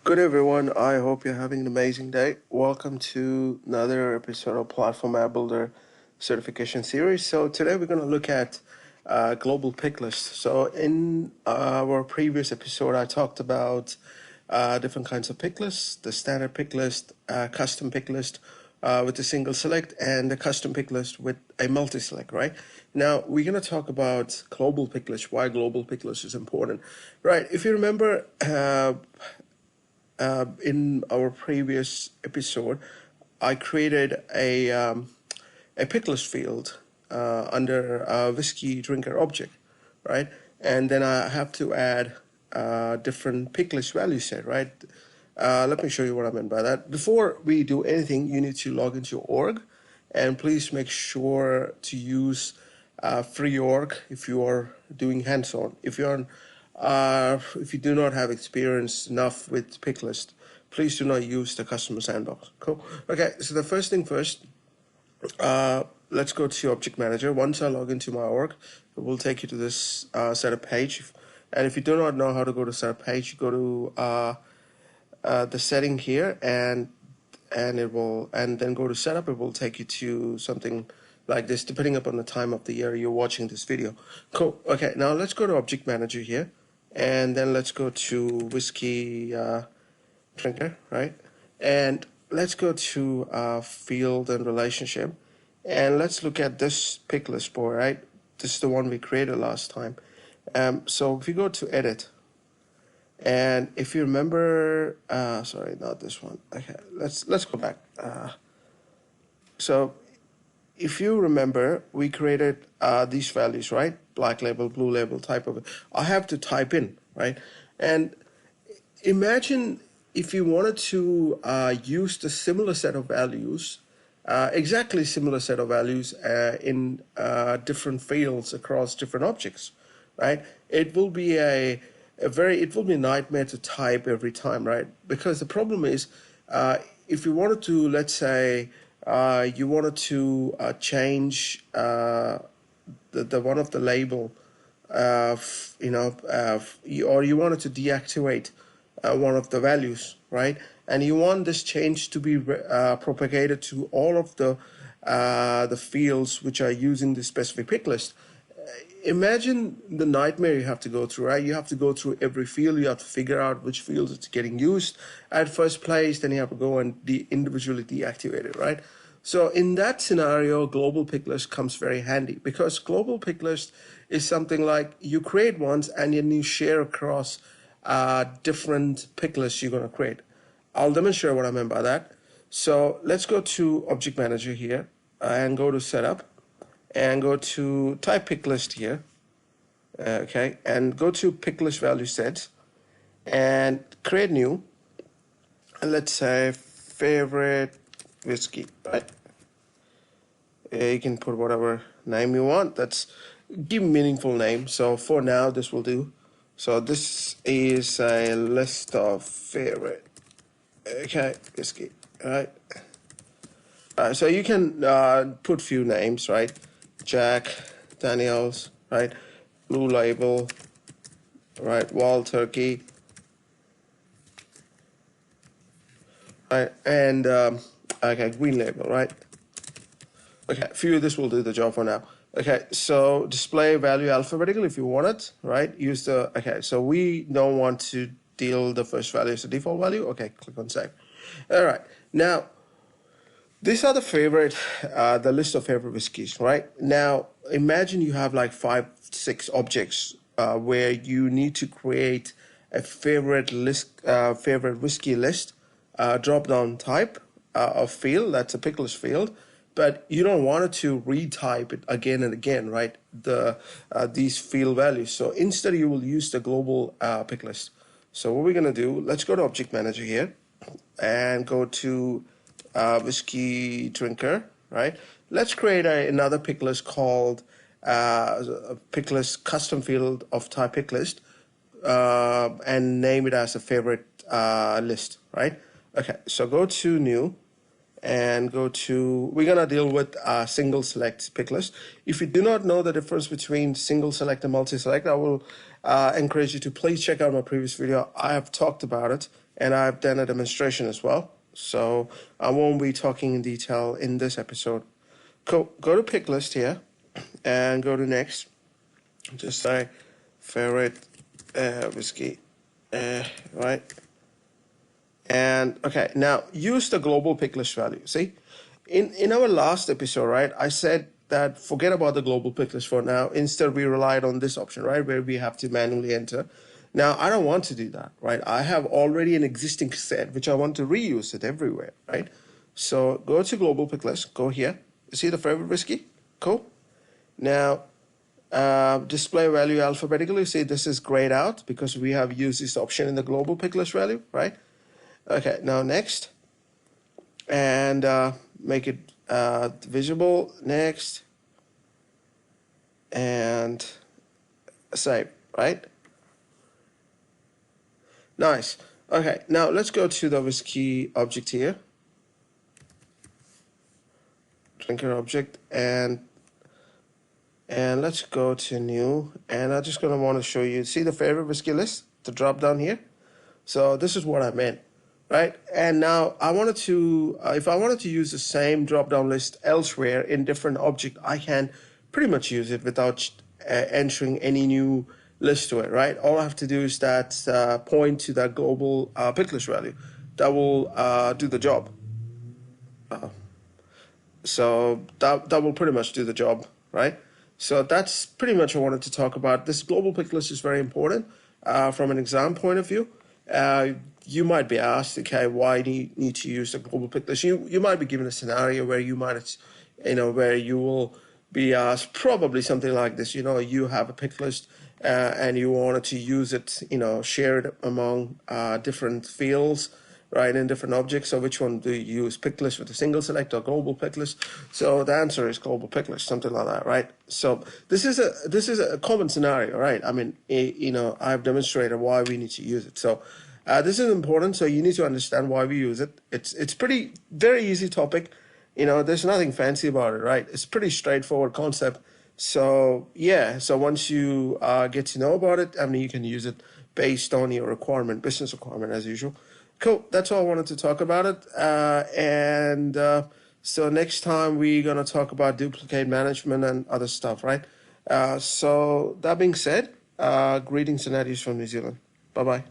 Good everyone. I hope you're having an amazing day. Welcome to another episode of Platform App Builder certification series. So today we're going to look at global picklist. So in our previous episode, I talked about different kinds of picklists: the standard picklist, custom picklist with a single select, and the custom picklist with a multi-select. Right now, we're going to talk about global picklist. Why global picklist is important, right? If you remember. In our previous episode, I created a picklist field under a whiskey drinker object, right? And then I have to add different picklist value set, right? Let me show you what I meant by that. Before we do anything, you need to log into your org, and please make sure to use free org if you are doing hands-on. If you do not have experience enough with Picklist, please do not use the customer sandbox. Cool. Okay, so the first thing first, let's go to Object Manager. Once I log into my org, it will take you to this setup page. And if you do not know how to go to setup page, you go to the setting here, and then go to setup. It will take you to something like this, depending upon the time of the year you're watching this video. Cool. Okay, now let's go to Object Manager here. And then let's go to whiskey drinker, right? And let's go to field and relationship. And let's look at this pick list board, right? This is the one we created last time. So if you go to edit, and if you remember, sorry, not this one. Okay, let's go back. So if you remember, we created these values, right? Black label, blue label, type of it. I have to type in, right? And imagine if you wanted to use the similar set of values, exactly similar set of values in different fields across different objects, right? It will be it will be a nightmare to type every time, right? Because the problem is, if you wanted to, let's say, you wanted to change the one of the label, or you wanted to deactivate one of the values, right? And you want this change to be propagated to all of the fields which are using the specific pick list. Imagine the nightmare you have to go through, right? You have to go through every field. You have to figure out which fields it's getting used at first place. Then you have to go and individually deactivate it, right? So in that scenario, global picklist comes very handy, because global picklist is something like you create ones and then you share across different picklists you're going to create. I'll demonstrate what I mean by that. So let's go to Object Manager here and go to Setup and go to Type Picklist here. Okay, and go to Picklist Value Sets and create new. And let's say favorite whiskey, right? You can put whatever name you want. Give meaningful name. So for now, this will do. So this is a list of favorite, okay, whiskey, right? So you can put few names, right? Jack Daniels, right? Blue Label, right? Wild Turkey, right? And okay, Green Label, right? Okay, few of this will do the job for now. Okay, so display value alphabetical if you want it, right? Okay, so we don't want to deal the first value as a default value. Okay, click on save. All right, now these are the list of favorite whiskeys, right? Now imagine you have like 5, 6 objects where you need to create a favorite whiskey list, drop down type of field, that's a picklist field. But you don't want it to retype it again and again, right? These field values. So instead, you will use the global pick list. So what we're going to do, let's go to Object Manager here and go to whiskey drinker, right? Let's create another pick list called pick list custom field of type pick list and name it as a favorite list, right? Okay, so go to new. And we're going to deal with single select pick list. If you do not know the difference between single select and multi-select, I will encourage you to please check out my previous video. I have talked about it and I've done a demonstration as well. So I won't be talking in detail in this episode. Go to Picklist here and go to next. Just say favorite whiskey, right? And okay, now use the global Picklist value. See, in our last episode, right, I said that forget about the global Picklist for now. Instead, we relied on this option, right, where we have to manually enter. Now, I don't want to do that, right? I have already an existing set, which I want to reuse it everywhere, right? So go to global Picklist, go here. You see the favorite whiskey? Cool. Now, display value alphabetically. See, this is grayed out because we have used this option in the global Picklist value, right? Okay, now next. And make it visible. Next. And save, right? Nice. Okay, now let's go to the whiskey object here. Drinker object, and let's go to new, and I'm just going to want to show you, see the favorite whiskey list, the drop down here. So this is what I meant, right? And now I wanted to, if I wanted to use the same drop down list elsewhere in different object, I can pretty much use it without entering any new list to it, right? All I have to do is that point to that global Picklist value. That will do the job. So that will pretty much do the job, right? So that's pretty much what I wanted to talk about. This global Picklist is very important from an exam point of view. You might be asked, okay, why do you need to use the global Picklist? You might be given a scenario where you might, where you will be asked probably something like this. You have a Picklist and you wanted to use it, share it among different fields, right, in different objects. So which one do you use? Picklist with a single select or global Picklist? So the answer is global Picklist, something like that, right? So this is a common scenario, right? I mean, I've demonstrated why we need to use it. So this is important. So you need to understand why we use it. It's pretty very easy topic. There's nothing fancy about it, right? It's pretty straightforward concept. So yeah, so once you get to know about it, I mean, you can use it based on your requirement, business requirement as usual. Cool. That's all I wanted to talk about it. So next time we're going to talk about duplicate management and other stuff, right? So that being said, greetings and adios from New Zealand. Bye-bye.